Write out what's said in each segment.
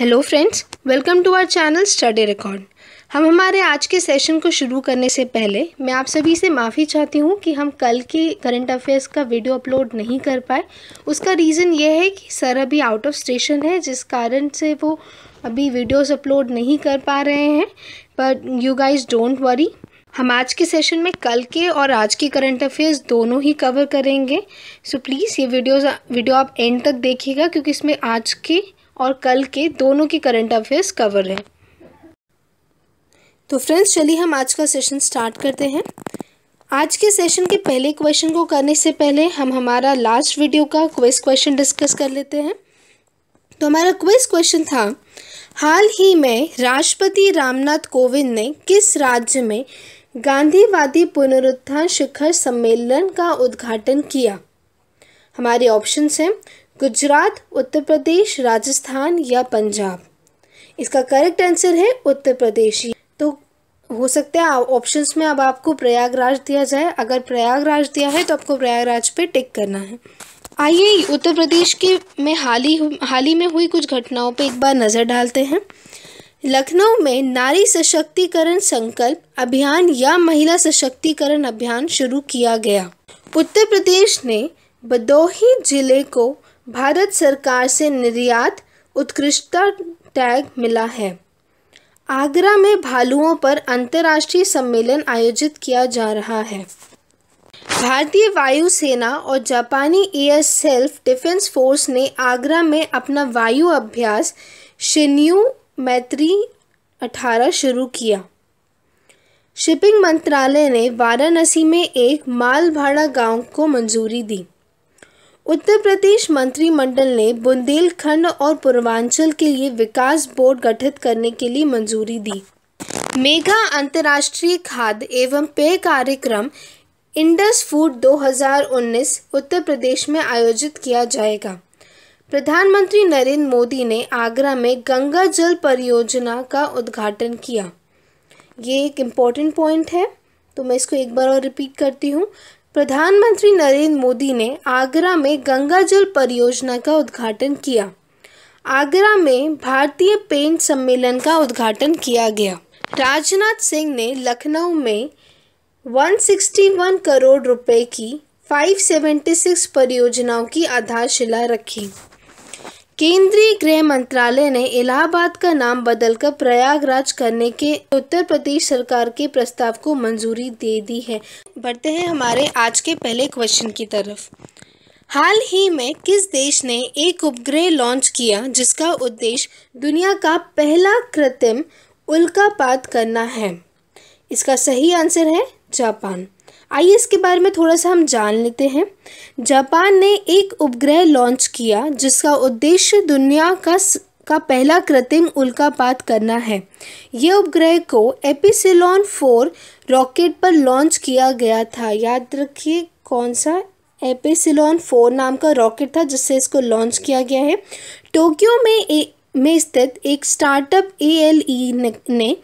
Hello friends, welcome to our channel study record. हम हमारे आज के सेशन को शुरू करने से पहले मैं आप सभी से माफ़ी चाहती हूँ कि हम कल के करंट अफेयर्स का वीडियो अपलोड नहीं कर पाए। उसका रीज़न ये है कि सर अभी आउट ऑफ स्टेशन है, जिस कारण से वो अभी वीडियोस अपलोड नहीं कर पा रहे हैं। But you guys don't worry, हम आज के सेशन में कल के और आज के करंट अफेयर्स दोनों ही कवर करेंगे। सो प्लीज़ ये वीडियो आप एंड तक देखिएगा, क्योंकि इसमें आज के और कल के दोनों के करंट अफेयर्स कवर हैं। तो फ्रेंड्स, चलिए हम आज का सेशन स्टार्ट करते हैं। आज के सेशन के पहले क्वेश्चन को करने से पहले हम हमारा लास्ट वीडियो का क्विज क्वेश्चन डिस्कस कर लेते हैं। तो हमारा क्विज क्वेश्चन था, हाल ही में राष्ट्रपति रामनाथ कोविंद ने किस राज्य में गांधीवादी पुनरुत्थान शिखर सम्मेलन का उद्घाटन किया? हमारे ऑप्शंस हैं गुजरात, उत्तर प्रदेश, राजस्थान या पंजाब। इसका करेक्ट आंसर है उत्तर प्रदेश। तो हो सकता है ऑप्शंस में अब आपको प्रयागराज दिया जाए। अगर प्रयागराज दिया है तो आपको प्रयागराज पे टिक करना है। आइए उत्तर प्रदेश के में हाल ही में हुई कुछ घटनाओं पे एक बार नज़र डालते हैं। लखनऊ में नारी सशक्तिकरण संकल्प अभियान या महिला सशक्तिकरण अभियान शुरू किया गया। उत्तर प्रदेश ने भदोही जिले को भारत सरकार से निर्यात उत्कृष्टता टैग मिला है। आगरा में भालुओं पर अंतर्राष्ट्रीय सम्मेलन आयोजित किया जा रहा है। भारतीय वायुसेना और जापानी एयर सेल्फ डिफेंस फोर्स ने आगरा में अपना वायु अभ्यास शिन्यू मैत्री 18 शुरू किया। शिपिंग मंत्रालय ने वाराणसी में एक माल भाड़ा गांव को मंजूरी दी। उत्तर प्रदेश मंत्रिमंडल ने बुंदेलखंड और पूर्वांचल के लिए विकास बोर्ड गठित करने के लिए मंजूरी दी। मेगा अंतर्राष्ट्रीय खाद्य एवं पेय कार्यक्रम इंडस फूड 2019 उत्तर प्रदेश में आयोजित किया जाएगा। प्रधानमंत्री नरेंद्र मोदी ने आगरा में गंगा जल परियोजना का उद्घाटन किया। ये एक इम्पॉर्टेंट पॉइंट है, तो मैं इसको एक बार और रिपीट करती हूँ। प्रधानमंत्री नरेंद्र मोदी ने आगरा में गंगा जल परियोजना का उद्घाटन किया। आगरा में भारतीय पेंट सम्मेलन का उद्घाटन किया गया। राजनाथ सिंह ने लखनऊ में 161 करोड़ रुपए की 576 परियोजनाओं की आधारशिला रखी। केंद्रीय गृह मंत्रालय ने इलाहाबाद का नाम बदलकर प्रयागराज करने के उत्तर प्रदेश सरकार के प्रस्ताव को मंजूरी दे दी है। बढ़ते हैं हमारे आज के पहले क्वेश्चन की तरफ। हाल ही में किस देश ने एक उपग्रह लॉन्च किया जिसका उद्देश्य दुनिया का पहला कृत्रिम उल्कापात करना है? इसका सही आंसर है जापान। आइए इसके बारे में थोड़ा सा हम जान लेते हैं। जापान ने एक उपग्रह लॉन्च किया जिसका उद्देश्य दुनिया का पहला कृत्रिम उल्कापात करना है। यह उपग्रह को एपिसिलॉन 4 रॉकेट पर लॉन्च किया गया था। याद रखिए कौन सा, एपिसिलॉन 4 नाम का रॉकेट था जिससे इसको लॉन्च किया गया है। टोक्यो में स्थित एक स्टार्टअप ALE ने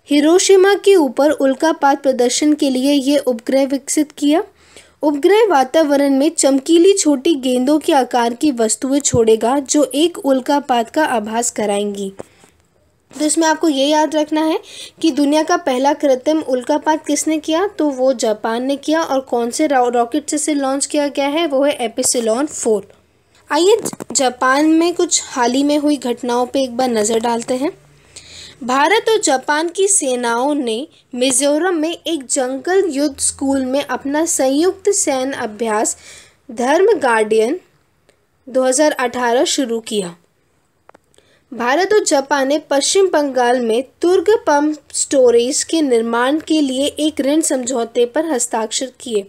हिरोशिमा के ऊपर उल्कापात प्रदर्शन के लिए ये उपग्रह विकसित किया। उपग्रह वातावरण में चमकीली छोटी गेंदों के आकार की वस्तुएं छोड़ेगा जो एक उल्कापात का आभास कराएंगी। तो इसमें आपको ये याद रखना है कि दुनिया का पहला कृत्रिम उल्कापात किसने किया, तो वो जापान ने किया। और कौन से रॉकेट से लॉन्च किया गया है, वो है एपिसिलॉन 4। आइए जापान में कुछ हाल ही में हुई घटनाओं पे एक बार नज़र डालते हैं। भारत और जापान की सेनाओं ने मिजोरम में एक जंगल युद्ध स्कूल में अपना संयुक्त सैन्य अभ्यास धर्म गार्डियन 2018 शुरू किया। भारत और जापान ने पश्चिम बंगाल में तुर्ग पंप स्टोरेज के निर्माण के लिए एक ऋण समझौते पर हस्ताक्षर किए।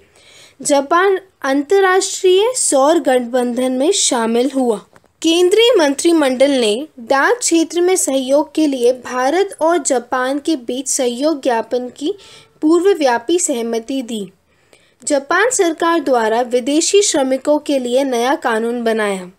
जापान अंतर्राष्ट्रीय सौर गठबंधन में शामिल हुआ। केंद्रीय मंत्रिमंडल ने डाक क्षेत्र में सहयोग के लिए भारत और जापान के बीच सहयोग ज्ञापन की पूर्वव्यापी सहमति दी। जापान सरकार द्वारा विदेशी श्रमिकों के लिए नया कानून बनाया।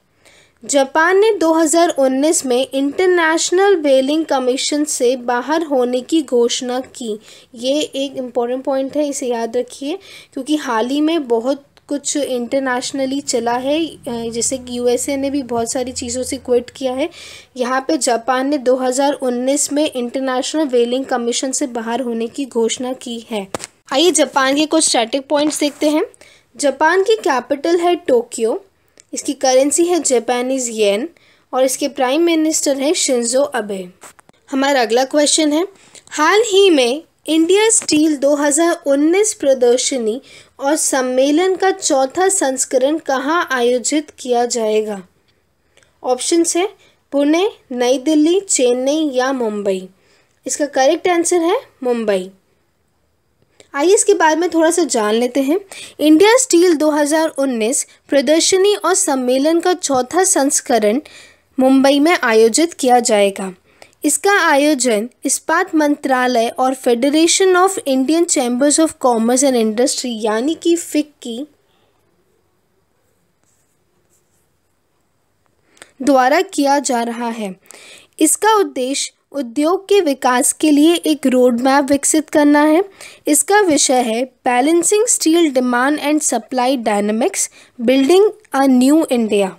जापान ने 2019 में इंटरनेशनल व्हेलिंग कमीशन से बाहर होने की घोषणा की। ये एक इम्पॉर्टेंट पॉइंट है, इसे याद रखिए, क्योंकि हाल ही में बहुत कुछ इंटरनेशनली चला है, जैसे कि यूएसए ने भी बहुत सारी चीज़ों से क्विट किया है। यहाँ पे जापान ने 2019 में इंटरनेशनल व्हेलिंग कमीशन से बाहर होने की घोषणा की है। आइए जापान के कुछ स्टैटिक पॉइंट्स देखते हैं। जापान की कैपिटल है टोक्यो, इसकी करेंसी है जापानीज येन और इसके प्राइम मिनिस्टर हैं शिंजो अबे। हमारा अगला क्वेश्चन है, हाल ही में इंडिया स्टील 2019 प्रदर्शनी और सम्मेलन का चौथा संस्करण कहाँ आयोजित किया जाएगा? ऑप्शंस है पुणे, नई दिल्ली, चेन्नई या मुंबई। इसका करेक्ट आंसर है मुंबई। आइए इसके बारे में थोड़ा सा जान लेते हैं। इंडिया स्टील 2019 प्रदर्शनी और सम्मेलन का चौथा संस्करण मुंबई में आयोजित किया जाएगा। इसका आयोजन इस्पात मंत्रालय और federation of Indian chambers of commerce and industry यानी कि फिक्की द्वारा किया जा रहा है। इसका उद्देश्य उद्योग के विकास के लिए एक रोड मैप विकसित करना है। इसका विषय है balancing steel demand and supply dynamics, building a new India.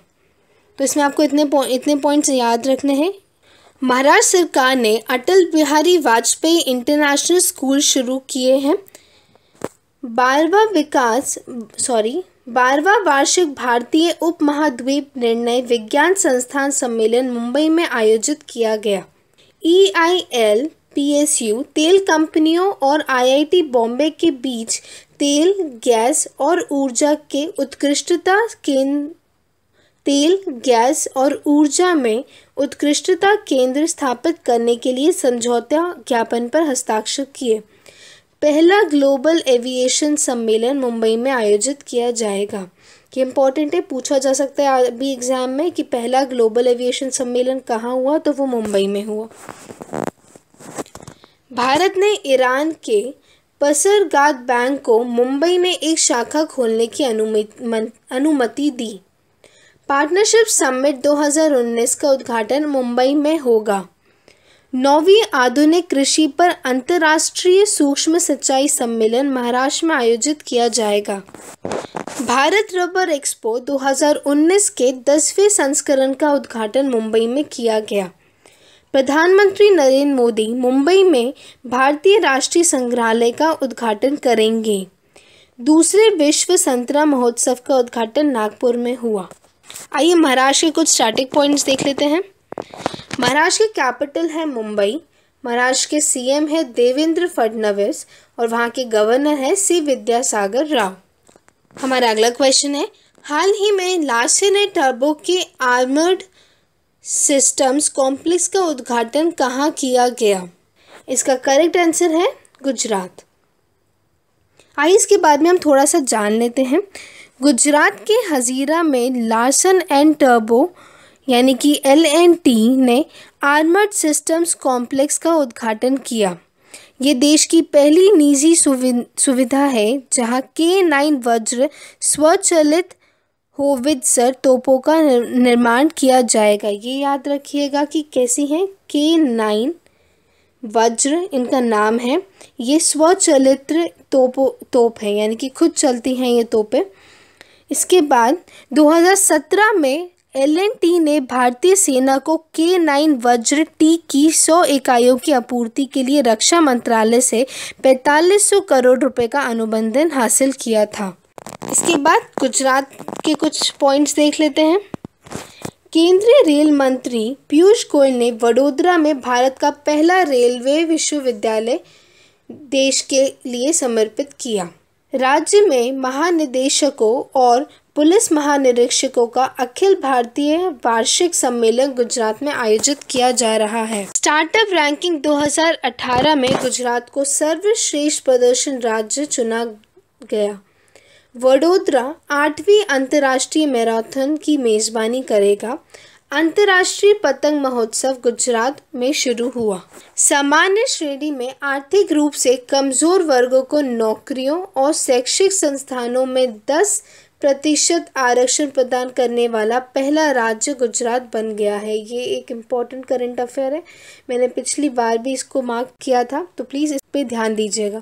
तो इसमें आपको इतने पॉइंट्स याद रखने हैं। महाराष्ट्र सरकार ने अटल बिहारी वाजपेयी इंटरनेशनल स्कूल शुरू किए हैं। 12वां वार्षिक भारतीय उपमहाद्वीप निर्णय विज्ञान संस्थान सम्मेलन मुंबई में आयोजित किया गया। EIL PSU तेल कंपनियों और IIT बॉम्बे के बीच तेल, गैस और ऊर्जा में उत्कृष्टता केंद्र स्थापित करने के लिए समझौता ज्ञापन पर हस्ताक्षर किए। पहला ग्लोबल एविएशन सम्मेलन मुंबई में आयोजित किया जाएगा। ये इम्पोर्टेंट है, पूछा जा सकता है अभी एग्जाम में कि पहला ग्लोबल एविएशन सम्मेलन कहाँ हुआ, तो वो मुंबई में हुआ। भारत ने ईरान के पसरगाद बैंक को मुंबई में एक शाखा खोलने की अनुमति दी। पार्टनरशिप समिट 2019 का उद्घाटन मुंबई में होगा। 9वीं आधुनिक कृषि पर अंतर्राष्ट्रीय सूक्ष्म सिंचाई सम्मेलन महाराष्ट्र में आयोजित किया जाएगा। भारत रबर एक्सपो 2019 के 10वें संस्करण का उद्घाटन मुंबई में किया गया। प्रधानमंत्री नरेंद्र मोदी मुंबई में भारतीय राष्ट्रीय संग्रहालय का उद्घाटन करेंगे। दूसरे विश्व संतरा महोत्सव का उद्घाटन नागपुर में हुआ। आइए महाराष्ट्र के कुछ स्टैटिक पॉइंट्स देख लेते हैं। महाराष्ट्र की कैपिटल है मुंबई। महाराष्ट्र के सीएम है देवेंद्र फडणवीस और वहाँ के गवर्नर है सी विद्यासागर राव। हमारा अगला क्वेश्चन है, हाल ही में लार्सन एंड टर्बो के आर्मर्ड सिस्टम्स कॉम्प्लेक्स का उद्घाटन कहाँ किया गया? इसका करेक्ट आंसर है गुजरात। आइए इसके बाद में हम थोड़ा सा जान लेते हैं। गुजरात के हजीरा में लार्सन एंड टर्बो यानी कि L&T ने आर्मर्ड सिस्टम्स कॉम्प्लेक्स का उद्घाटन किया। ये देश की पहली निजी सुविधा है जहां K9 वज्र स्वचालित होवित्जर तोपों का निर्माण किया जाएगा। ये याद रखिएगा कि कैसी हैं K9 वज्र, इनका नाम है। ये स्वचालित तोप है यानी कि खुद चलती हैं ये तोपें। इसके बाद 2017 में L&T ने भारतीय सेना को K9 वज्र T की 100 इकाइयों की आपूर्ति के लिए रक्षा मंत्रालय से 4500 करोड़ रुपए का अनुबंधन हासिल किया था। इसके बाद गुजरात के कुछ पॉइंट्स देख लेते हैं। केंद्रीय रेल मंत्री पीयूष गोयल ने वडोदरा में भारत का पहला रेलवे विश्वविद्यालय देश के लिए समर्पित किया। राज्य में महानिदेशकों और पुलिस महानिरीक्षकों का अखिल भारतीय वार्षिक सम्मेलन गुजरात में आयोजित किया जा रहा है। स्टार्टअप रैंकिंग 2018 में गुजरात को सर्वश्रेष्ठ प्रदर्शन राज्य चुना गया। वडोदरा 8वीं अंतर्राष्ट्रीय मैराथन की मेजबानी करेगा। अंतर्राष्ट्रीय पतंग महोत्सव गुजरात में शुरू हुआ। सामान्य श्रेणी में आर्थिक रूप से कमजोर वर्गों को नौकरियों और शैक्षिक संस्थानों में 10% आरक्षण प्रदान करने वाला पहला राज्य गुजरात बन गया है। ये एक इम्पॉर्टेंट करंट अफेयर है, मैंने पिछली बार भी इसको मार्क किया था, तो प्लीज़ इस पर ध्यान दीजिएगा।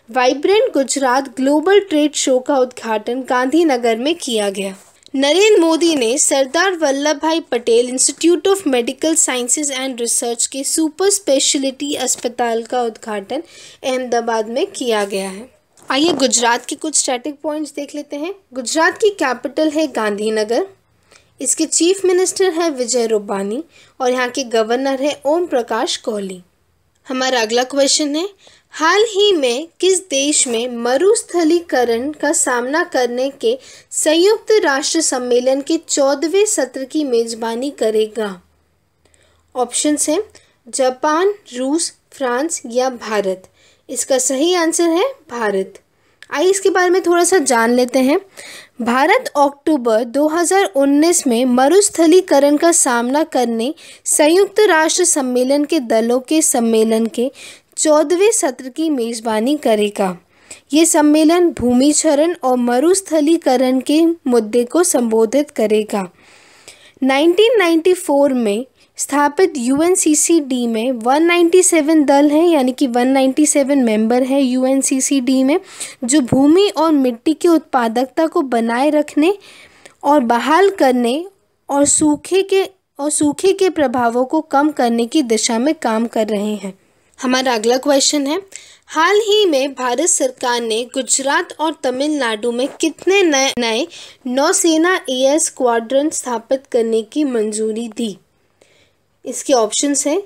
Vibrant Gujarat global trade show का उद्घाटन गांधीनगर में किया गया। नरेंद्र मोदी ने सरदार वल्लभ भाई Patel institute of medical sciences and research के सुपर स्पेशलिटी अस्पताल का उद्घाटन अहमदाबाद में किया गया है। आइए गुजरात के कुछ स्टैटिक पॉइंट्स देख लेते हैं। गुजरात की कैपिटल है गांधीनगर, इसके चीफ मिनिस्टर है विजय रूपानी और यहाँ के गवर्नर है ओम प्रकाश कोहली। हमारा अगला क्वेश्चन है, हाल ही में किस देश में मरुस्थलीकरण का सामना करने के संयुक्त राष्ट्र सम्मेलन के 14वें सत्र की मेजबानी करेगा? ऑप्शंस हैं जापान, रूस, फ्रांस या भारत। इसका सही आंसर है भारत। आइए इसके बारे में थोड़ा सा जान लेते हैं। भारत अक्टूबर 2019 में मरुस्थलीकरण का सामना करने संयुक्त राष्ट्र सम्मेलन के दलों के सम्मेलन के 14वें सत्र की मेज़बानी करेगा। ये सम्मेलन भूमि क्षरण और मरुस्थलीकरण के मुद्दे को संबोधित करेगा। 1994 में स्थापित UNCCD में 197 दल हैं, यानी कि 197 मेंबर हैं UNCCD में, जो भूमि और मिट्टी की उत्पादकता को बनाए रखने और बहाल करने और सूखे के प्रभावों को कम करने की दिशा में काम कर रहे हैं। हमारा अगला क्वेश्चन है, हाल ही में भारत सरकार ने गुजरात और तमिलनाडु में कितने नए नौसेना एयर स्क्वाड्रन स्थापित करने की मंजूरी दी? इसके ऑप्शंस हैं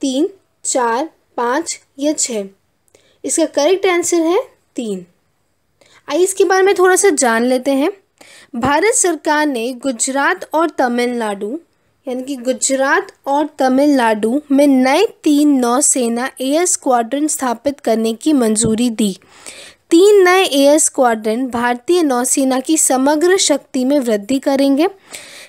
3, 4, 5 या 6। इसका करेक्ट आंसर है 3। आइए इसके बारे में थोड़ा सा जान लेते हैं। भारत सरकार ने गुजरात और तमिलनाडु यानी कि गुजरात और तमिलनाडु में नए 3 नौसेना एयर स्क्वाड्रन स्थापित करने की मंजूरी दी। 3 नए एयर स्क्वाड्रन भारतीय नौसेना की समग्र शक्ति में वृद्धि करेंगे।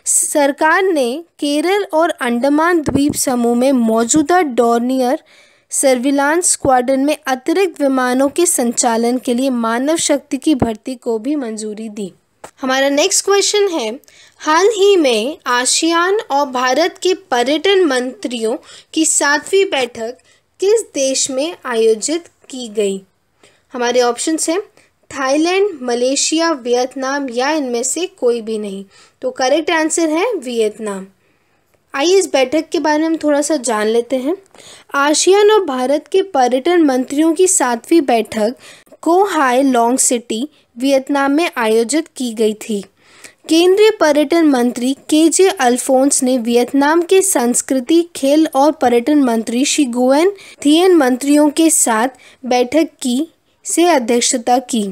सरकार ने केरल और अंडमान द्वीप समूह में मौजूदा डॉर्नियर सर्विलांस स्क्वाड्रन में अतिरिक्त विमानों के संचालन के लिए मानव शक्ति की भर्ती को भी मंजूरी दी। हमारा नेक्स्ट क्वेश्चन है, हाल ही में आसियान और भारत के पर्यटन मंत्रियों की 7वीं बैठक किस देश में आयोजित की गई? हमारे ऑप्शंस हैं थाईलैंड, मलेशिया, वियतनाम या इनमें से कोई भी नहीं। तो करेक्ट आंसर है वियतनाम। आइए इस बैठक के बारे में हम थोड़ा सा जान लेते हैं। आसियान और भारत के पर्यटन मंत्रियों की 7वीं बैठक को हाई लॉन्ग सिटी वियतनाम में आयोजित की गई थी। केंद्रीय पर्यटन मंत्री KJ अल्फोंस ने वियतनाम के संस्कृति, खेल और पर्यटन मंत्री श्री गुएन थिएन मंत्रियों के साथ बैठक से अध्यक्षता की।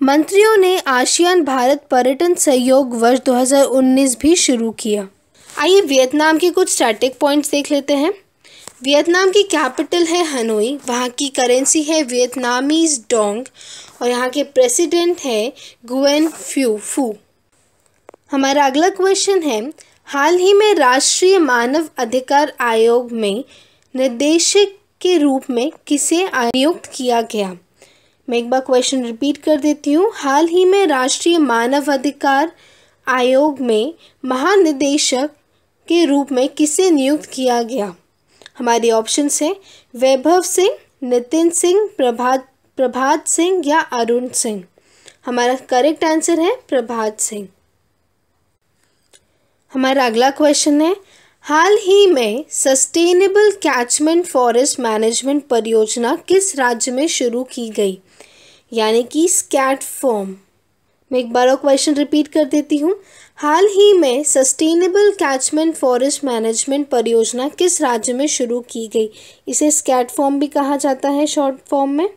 मंत्रियों ने आसियान भारत पर्यटन सहयोग वर्ष 2019 भी शुरू किया। आइए वियतनाम के कुछ स्टैटिक पॉइंट्स देख लेते हैं। वियतनाम की कैपिटल है हनोई, वहाँ की करेंसी है वियतनामीज डोंग और यहाँ के प्रेसिडेंट है गुएन फू। हमारा अगला क्वेश्चन है, हाल ही में राष्ट्रीय मानव अधिकार आयोग में निदेशक के रूप में किसे नियुक्त किया गया? मैं एक बार क्वेश्चन रिपीट कर देती हूँ। हाल ही में राष्ट्रीय मानव अधिकार आयोग में महानिदेशक के रूप में किसे नियुक्त किया गया? हमारे ऑप्शंस हैं वैभव सिंह, नितिन सिंह, प्रभात सिंह या अरुण सिंह। हमारा करेक्ट आंसर है प्रभात सिंह। हमारा अगला क्वेश्चन है, हाल ही में सस्टेनेबल कैचमेंट फॉरेस्ट मैनेजमेंट परियोजना किस राज्य में शुरू की गई? यानी कि स्कैट फॉर्म। मैं एक बार और क्वेश्चन रिपीट कर देती हूँ। हाल ही में सस्टेनेबल कैचमेंट फॉरेस्ट मैनेजमेंट परियोजना किस राज्य में शुरू की गई? इसे स्कैट फॉर्म भी कहा जाता है, शॉर्ट फॉर्म में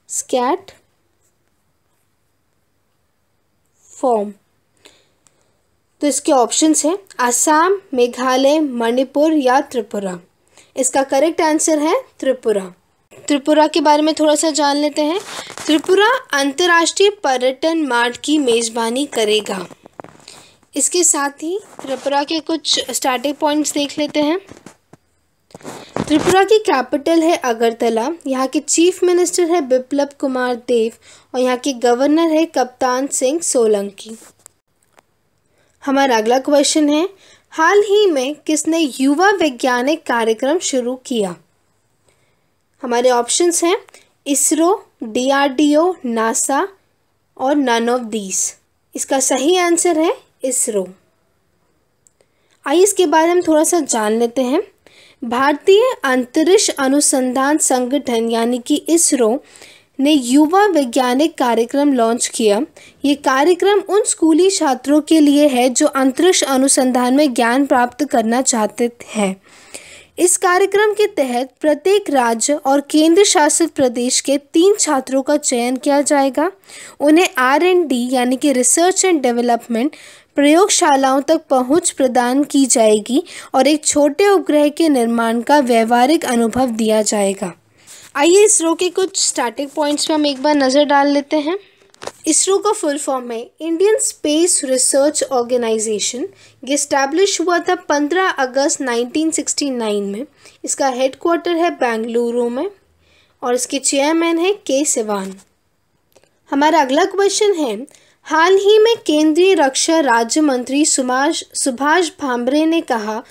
स्कैट फॉर्म। तो इसके ऑप्शंस हैं असम, मेघालय, मणिपुर या त्रिपुरा। इसका करेक्ट आंसर है त्रिपुरा। त्रिपुरा के बारे में थोड़ा सा जान लेते हैं। त्रिपुरा अंतर्राष्ट्रीय पर्यटन मार्ट की मेज़बानी करेगा। इसके साथ ही त्रिपुरा के कुछ स्टार्टिंग पॉइंट्स देख लेते हैं। त्रिपुरा की कैपिटल है अगरतला, यहाँ के चीफ मिनिस्टर है बिप्लब कुमार देव और यहाँ के गवर्नर है कप्तान सिंह सोलंकी। हमारा अगला क्वेश्चन है, हाल ही में किसने युवा वैज्ञानिक कार्यक्रम शुरू किया? हमारे ऑप्शंस हैं इसरो, DRDO, नासा और नन ऑफ दीज। इसका सही आंसर है इसरो। आइए इसके बारे में थोड़ा सा जान लेते हैं। भारतीय अंतरिक्ष अनुसंधान संगठन यानी कि इसरो ने युवा वैज्ञानिक कार्यक्रम लॉन्च किया। ये कार्यक्रम उन स्कूली छात्रों के लिए है जो अंतरिक्ष अनुसंधान में ज्ञान प्राप्त करना चाहते हैं। इस कार्यक्रम के तहत प्रत्येक राज्य और केंद्र शासित प्रदेश के 3 छात्रों का चयन किया जाएगा। उन्हें R&D यानी कि रिसर्च एंड डेवलपमेंट प्रयोगशालाओं तक पहुंच प्रदान की जाएगी और एक छोटे उपग्रह के निर्माण का व्यवहारिक अनुभव दिया जाएगा। आइए इसरो के कुछ स्टार्टिंग पॉइंट्स पे हम एक बार नज़र डाल लेते हैं। इसरो का फुल फॉर्म है इंडियन स्पेस रिसर्च ऑर्गेनाइजेशन। ये इस्टेब्लिश हुआ था 15 अगस्त 1969 में। इसका हेडक्वार्टर है बेंगलुरु में और इसके चेयरमैन है के सिवान। हमारा अगला क्वेश्चन है, हाल ही में केंद्रीय रक्षा राज्य मंत्री सुभाष भामरे ने कहा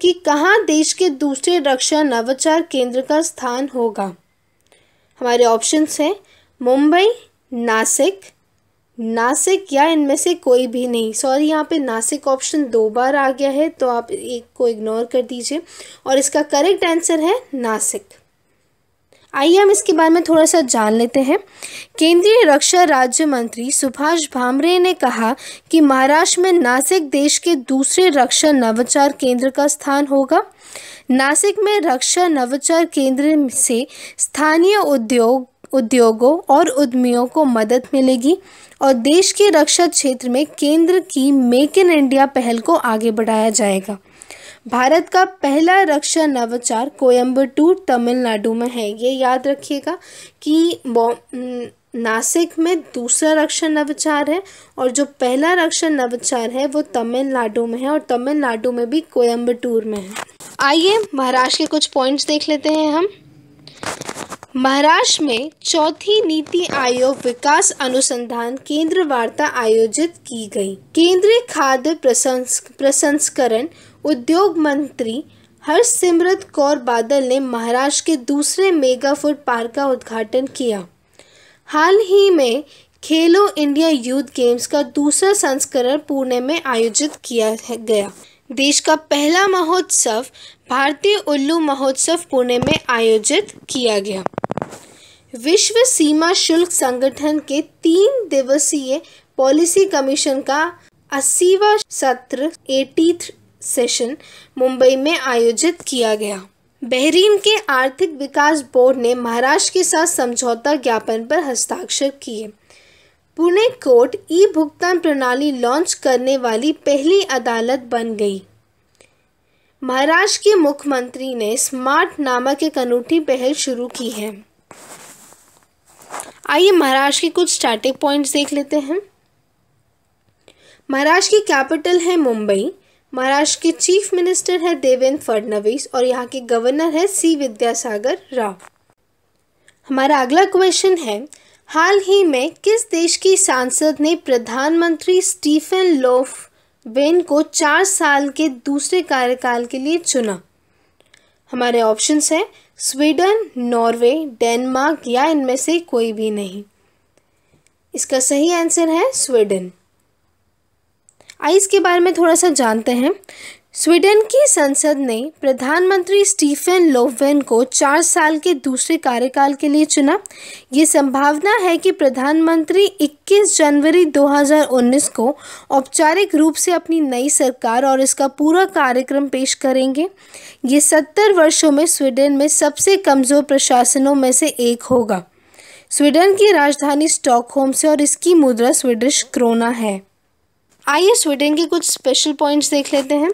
कि कहाँ देश के दूसरे रक्षा नवाचार केंद्र का स्थान होगा। हमारे ऑप्शंस हैं मुंबई, नासिक या इनमें से कोई भी नहीं। सॉरी, यहाँ पे नासिक ऑप्शन 2 बार आ गया है तो आप एक को इग्नोर कर दीजिए और इसका करेक्ट आंसर है नासिक। आइए हम इसके बारे में थोड़ा सा जान लेते हैं। केंद्रीय रक्षा राज्य मंत्री सुभाष भामरे ने कहा कि महाराष्ट्र में नासिक देश के दूसरे रक्षा नवाचार केंद्र का स्थान होगा। नासिक में रक्षा नवाचार केंद्र से स्थानीय उद्योगों और उद्यमियों को मदद मिलेगी और देश के रक्षा क्षेत्र में केंद्र की मेक इन इंडिया पहल को आगे बढ़ाया जाएगा। भारत का पहला रक्षा नवाचार कोयम्बटूर, तमिलनाडु में है। ये याद रखिएगा कि नासिक में दूसरा रक्षा नवाचार है और जो पहला रक्षा नवाचार है वो तमिलनाडु में है और तमिलनाडु में भी कोयम्बटूर में है। आइए महाराष्ट्र के कुछ पॉइंट्स देख लेते हैं हम। महाराष्ट्र में 4थी नीति आयोग विकास अनुसंधान केंद्र वार्ता आयोजित की गई। केंद्रीय खाद्य प्रसंस्करण उद्योग मंत्री हरसिमरत कौर बादल ने महाराष्ट्र के दूसरे मेगा फूड पार्क का उद्घाटन किया। हाल ही में खेलो इंडिया यूथ गेम्स का दूसरा संस्करण पुणे में आयोजित किया गया। देश का पहला महोत्सव भारतीय उल्लू महोत्सव पुणे में आयोजित किया गया। विश्व सीमा शुल्क संगठन के 3 दिवसीय पॉलिसी कमीशन का 80वां सत्र 80th सेशन मुंबई में आयोजित किया गया। बहरीन के आर्थिक विकास बोर्ड ने महाराष्ट्र के साथ समझौता ज्ञापन पर हस्ताक्षर किए। पुणे कोर्ट ई भुगतान प्रणाली लॉन्च करने वाली पहली अदालत बन गई। महाराष्ट्र के मुख्यमंत्री ने स्मार्ट नामक एक अनूठी पहल शुरू की है। आइए महाराष्ट्र के कुछ स्टार्टिंग पॉइंट्स देख लेते हैं। महाराष्ट्र की कैपिटल है मुंबई। महाराष्ट्र के चीफ मिनिस्टर है देवेंद्र फडणवीस और यहाँ के गवर्नर है सी विद्यासागर राव। हमारा अगला क्वेश्चन है, हाल ही में किस देश की सांसद ने प्रधानमंत्री स्टीफन लोफवेन को 4 साल के दूसरे कार्यकाल के लिए चुना। हमारे ऑप्शंस हैं स्वीडन, नॉर्वे, डेनमार्क या इनमें से कोई भी नहीं। इसका सही आंसर है स्वीडन। आइए इसके बारे में थोड़ा सा जानते हैं। स्वीडन की संसद ने प्रधानमंत्री स्टीफन लोफवेन को 4 साल के दूसरे कार्यकाल के लिए चुना। ये संभावना है कि प्रधानमंत्री 21 जनवरी 2019 को औपचारिक रूप से अपनी नई सरकार और इसका पूरा कार्यक्रम पेश करेंगे। ये 70 वर्षों में स्वीडन में सबसे कमज़ोर प्रशासनों में से एक होगा। स्वीडन की राजधानी स्टॉकहोम से और इसकी मुद्रा स्वीडिश क्रोना है। आइए स्वीडन के कुछ स्पेशल पॉइंट्स देख लेते हैं।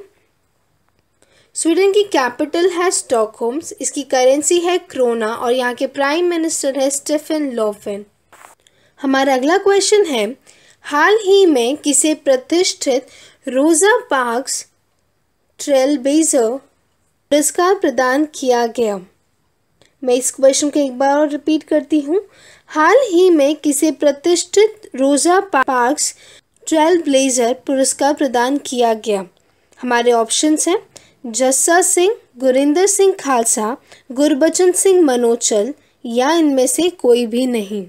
स्वीडन की कैपिटल है स्टॉकहोम, इसकी करेंसी है क्रोना और यहाँ के प्राइम मिनिस्टर है स्टीफन लोफवेन। हमारा अगला क्वेश्चन है, हाल ही में किसे प्रतिष्ठित रोजा पार्क्स ट्रेलब्लेजर पुरस्कार प्रदान किया गया। मैं इस क्वेश्चन को एक बार और रिपीट करती हूँ। हाल ही में किसे प्रतिष्ठित रोजा पार्क्स ट्रेलब्लेजर पुरस्कार प्रदान किया गया। हमारे ऑप्शंस हैं जस्सा सिंह, गुरिंदर सिंह खालसा, गुरबचन सिंह मनोचल या इनमें से कोई भी नहीं।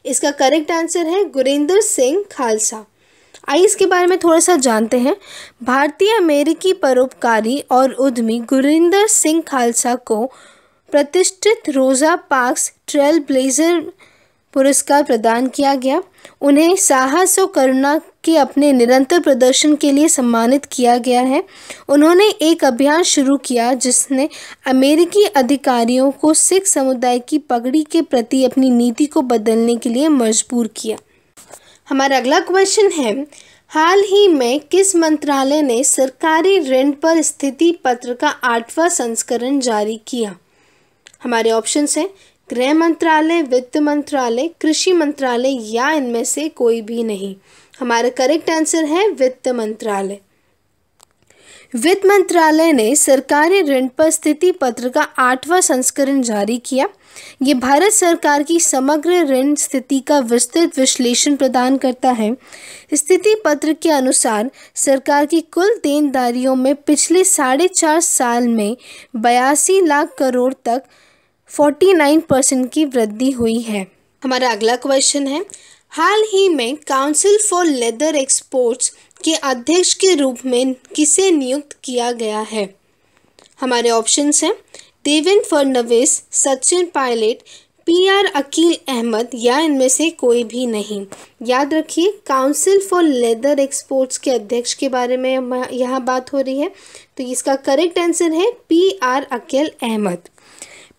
इसका करेक्ट आंसर है गुरिंदर सिंह खालसा। आइए इसके बारे में थोड़ा सा जानते हैं। भारतीय अमेरिकी परोपकारी और उद्यमी गुरिंदर सिंह खालसा को प्रतिष्ठित रोजा पार्क्स ट्रेल ब्लेजर पुरस्कार प्रदान किया गया। उन्हें साहस और करुणा के अपने निरंतर प्रदर्शन के लिए सम्मानित किया गया है। उन्होंने एक अभियान शुरू किया जिसने अमेरिकी अधिकारियों को सिख समुदाय की पगड़ी के प्रति अपनी नीति को बदलने के लिए मजबूर किया। हमारा अगला क्वेश्चन है, हाल ही में किस मंत्रालय ने सरकारी ऋण पर स्थिति पत्र का 8वां संस्करण जारी किया? हमारे ऑप्शंस हैं गृह मंत्रालय, वित्त मंत्रालय, कृषि मंत्रालय या इनमें से कोई भी नहीं। हमारा करेक्ट आंसर है वित्त मंत्रालय। वित्त मंत्रालय ने सरकारी ऋण पर स्थिति पत्र का 8वां संस्करण जारी किया। ये भारत सरकार की समग्र ऋण स्थिति का विस्तृत विश्लेषण प्रदान करता है। स्थिति पत्र के अनुसार सरकार की कुल देनदारियों में पिछले 4.5 साल में 82 लाख करोड़ तक 49% की वृद्धि हुई है। हमारा अगला क्वेश्चन है, हाल ही में काउंसिल फॉर लेदर एक्सपोर्ट्स के अध्यक्ष के रूप में किसे नियुक्त किया गया है? हमारे ऑप्शंस हैं देवेंद्र फडणवीस, सचिन पायलट, PR अकील अहमद या इनमें से कोई भी नहीं। याद रखिए, काउंसिल फॉर लेदर एक्सपोर्ट्स के अध्यक्ष के बारे में यहाँ बात हो रही है, तो इसका करेक्ट आंसर है PR अकील अहमद।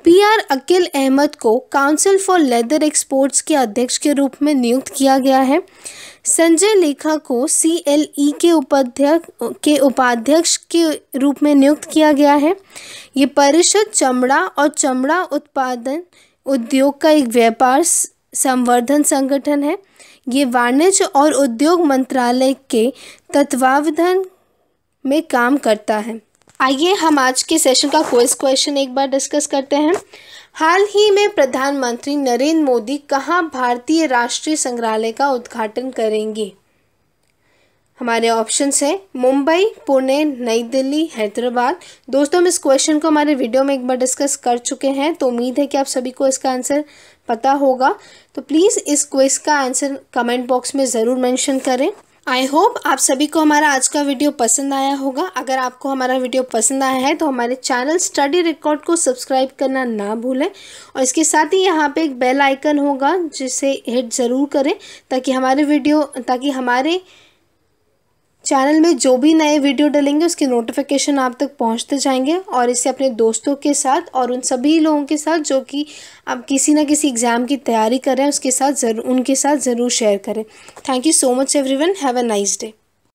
PR अकील अहमद को काउंसिल फॉर लेदर एक्सपोर्ट्स के अध्यक्ष के रूप में नियुक्त किया गया है। संजय लेखा को CLE के उपाध्यक्ष के रूप में नियुक्त किया गया है। ये परिषद चमड़ा और चमड़ा उत्पादन उद्योग का एक व्यापार संवर्धन संगठन है। ये वाणिज्य और उद्योग मंत्रालय के तत्वावधान में काम करता है। आइए हम आज के सेशन का क्वेश्चन एक बार डिस्कस करते हैं। हाल ही में प्रधानमंत्री नरेंद्र मोदी कहाँ भारतीय राष्ट्रीय संग्रहालय का उद्घाटन करेंगे? हमारे ऑप्शंस हैं मुंबई, पुणे, नई दिल्ली, हैदराबाद। दोस्तों, हम इस क्वेश्चन को हमारे वीडियो में एक बार डिस्कस कर चुके हैं, तो उम्मीद है कि आप सभी को इसका आंसर पता होगा। तो प्लीज़ इस क्विज का आंसर कमेंट बॉक्स में ज़रूर मेंशन करें। आई होप आप सभी को हमारा आज का वीडियो पसंद आया होगा। अगर आपको हमारा वीडियो पसंद आया है तो हमारे चैनल स्टडी रिकॉर्ड को सब्सक्राइब करना ना भूलें, और इसके साथ ही यहाँ पे एक बेल आइकन होगा जिसे हिट ज़रूर करें ताकि हमारे चैनल में जो भी नए वीडियो डलेंगे उसके नोटिफिकेशन आप तक पहुंचते जाएंगे। और इसे अपने दोस्तों के साथ और उन सभी लोगों के साथ जो कि आप किसी ना किसी एग्ज़ाम की तैयारी कर रहे हैं उनके साथ ज़रूर शेयर करें। Thank you so much everyone. Have a nice day.